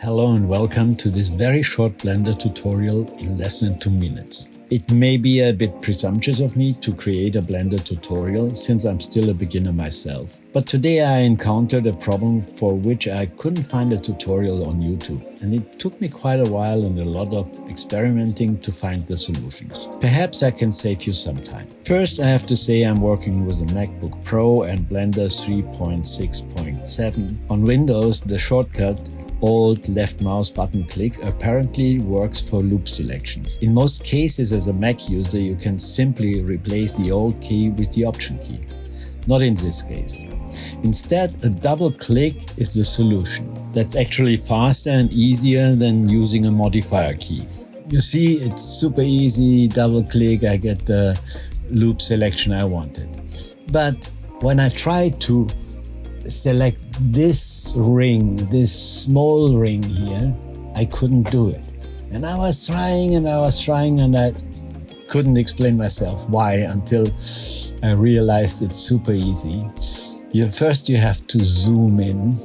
Hello and welcome to this very short Blender tutorial in less than 2 minutes. It may be a bit presumptuous of me to create a Blender tutorial since I'm still a beginner myself. But today I encountered a problem for which I couldn't find a tutorial on YouTube. And it took me quite a while and a lot of experimenting to find the solutions. Perhaps I can save you some time. First, I have to say I'm working with a MacBook Pro and Blender 3.6.7. On Windows, the shortcut Alt left mouse button click apparently works for loop selections. In most cases as a Mac user you can simply replace the Alt key with the Option key. Not in this case. Instead, a double click is the solution. That's actually faster and easier than using a modifier key. You see, it's super easy, double click, I get the loop selection I wanted. But when I try to select this ring, this small ring here, I couldn't do it. And I was trying and I couldn't explain myself why until I realized it's super easy. First you have to zoom in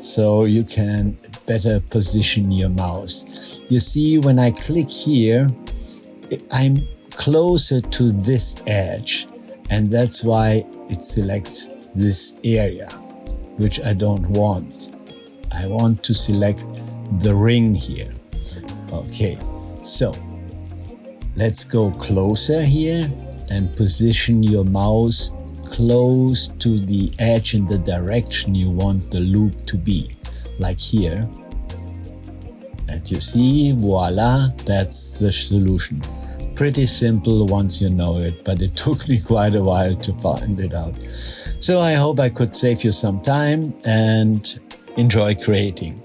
so you can better position your mouse. You see, when I click here, I'm closer to this edge, and that's why it selects this area, which I don't want. I want to select the ring here. Okay, so let's go closer here and position your mouse close to the edge in the direction you want the loop to be, like here. And you see, voila, that's the solution. Pretty simple once you know it, but it took me quite a while to find it out. So I hope I could save you some time and enjoy creating.